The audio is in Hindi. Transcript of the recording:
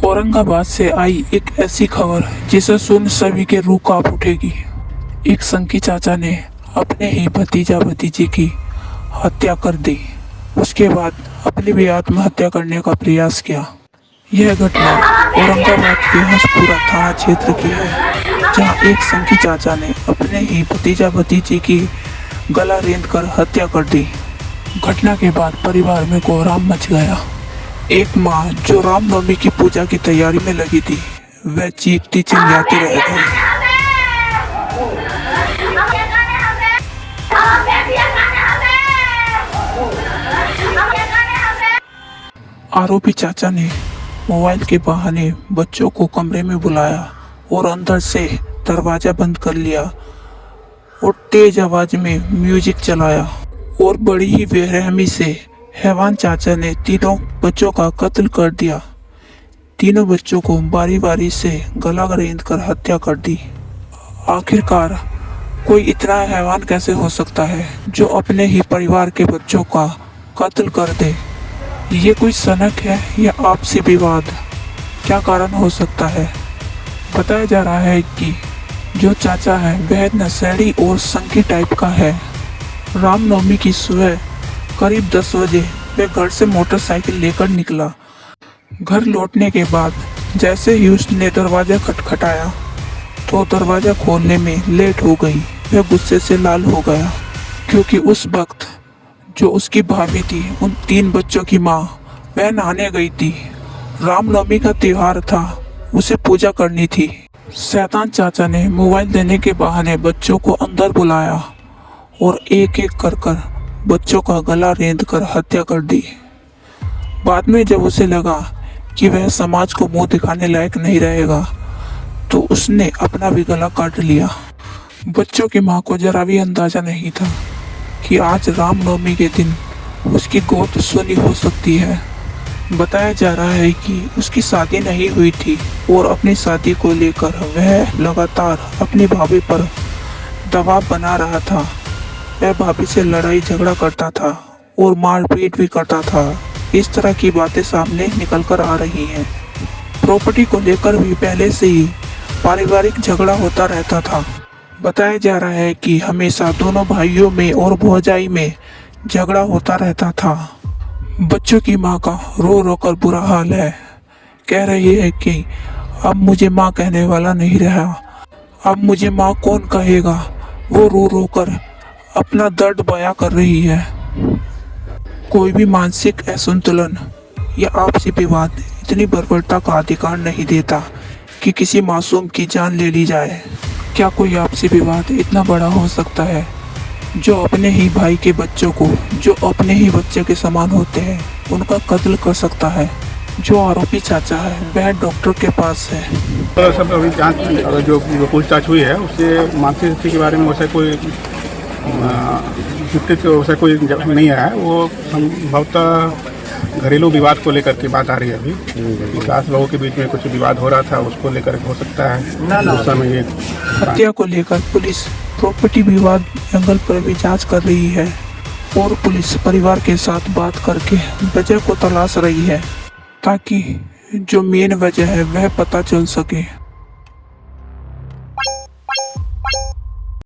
औरंगाबाद से आई एक ऐसी खबर जिसे सुन सभी के रूह कांप उठेगी। एक संकी चाचा ने अपने ही भतीजा भतीजी की हत्या कर दी। उसके बाद अपनी भी आत्महत्या करने का प्रयास किया। यह घटना औरंगाबाद के हंसपुरा थाना क्षेत्र की है, जहां एक संकी चाचा ने अपने ही भतीजा भतीजी की गला रेंदकर हत्या कर दी। घटना के बाद परिवार में कोहराम मच गया। एक माँ जो रामनवमी की पूजा की तैयारी में लगी थी, वह चीखती चिल्लाती रह गई। आरोपी चाचा ने मोबाइल के बहाने बच्चों को कमरे में बुलाया और अंदर से दरवाजा बंद कर लिया और तेज आवाज में म्यूजिक चलाया और बड़ी ही बेरहमी से हैवान चाचा ने तीनों बच्चों का कत्ल कर दिया। तीनों बच्चों को बारी बारी से गला रेंदकर हत्या कर दी। आखिरकार कोई इतना हैवान कैसे हो सकता है जो अपने ही परिवार के बच्चों का कत्ल कर दे? ये कोई सनक है या आपसी विवाद? क्या कारण हो सकता है? बताया जा रहा है कि जो चाचा है वह नशेड़ी और संकी टाइप का है। रामनवमी की सुबह करीब 10 बजे वह घर से मोटरसाइकिल लेकर निकला। घर लौटने के बाद जैसे ही उसने दरवाजा खटखटाया तो दरवाजा खोलने में लेट हो गई। वह गुस्से से लाल हो गया क्योंकि उस वक्त जो उसकी भाभी थी, उन 3 बच्चों की माँ, वह नहाने गई थी। रामनवमी का त्योहार था, उसे पूजा करनी थी। शैतान चाचा ने मोबाइल देने के बहाने बच्चों को अंदर बुलाया और एक एक कर बच्चों का गला रेंदकर हत्या कर दी। बाद में जब उसे लगा कि वह समाज को मुंह दिखाने लायक नहीं रहेगा तो उसने अपना भी गला काट लिया। बच्चों की मां को जरा भी अंदाजा नहीं था कि आज रामनवमी के दिन उसकी गोद सुनी हो सकती है। बताया जा रहा है कि उसकी शादी नहीं हुई थी और अपनी शादी को लेकर वह लगातार अपनी भाभी पर दबाव बना रहा था। वह भाभी से लड़ाई झगड़ा करता था और मारपीट भी करता था। इस तरह की बातें सामने निकल कर आ रही हैं। प्रॉपर्टी को लेकर भी पहले से ही पारिवारिक झगड़ा होता रहता था। बताया जा रहा है कि हमेशा दोनों भाइयों में और भौजाई में झगड़ा होता रहता था। बच्चों की माँ का रो रो कर बुरा हाल है। कह रही है कि अब मुझे माँ कहने वाला नहीं रहा, अब मुझे माँ कौन कहेगा। वो रो रो कर अपना दर्द बयां कर रही है। कोई भी मानसिक असंतुलन या आपसी विवाद इतनी बर्बरता का अधिकार नहीं देता कि किसी मासूम की जान ले ली जाए। क्या कोई आपसी विवाद इतना बड़ा हो सकता है जो अपने ही भाई के बच्चों को, जो अपने ही बच्चे के समान होते हैं, उनका कत्ल कर सकता है? जो आरोपी चाचा है वह डॉक्टर के पास है। तो सब अभी जांच जो पूछताछ हुई है उससे मानसिक स्थिति के बारे में वैसा कोई वैसा कोई नहीं आया है। वो संभवतः घरेलू विवाद को लेकर की बात आ रही है। अभी 10 लोगों के बीच में कुछ विवाद हो रहा था, उसको लेकर हो सकता है उस समय ये हत्या को लेकर पुलिस प्रॉपर्टी विवाद एंगल पर भी जांच कर रही है और पुलिस परिवार के साथ बात करके वजह को तलाश रही है ताकि जो मेन वजह है वह पता चल सके।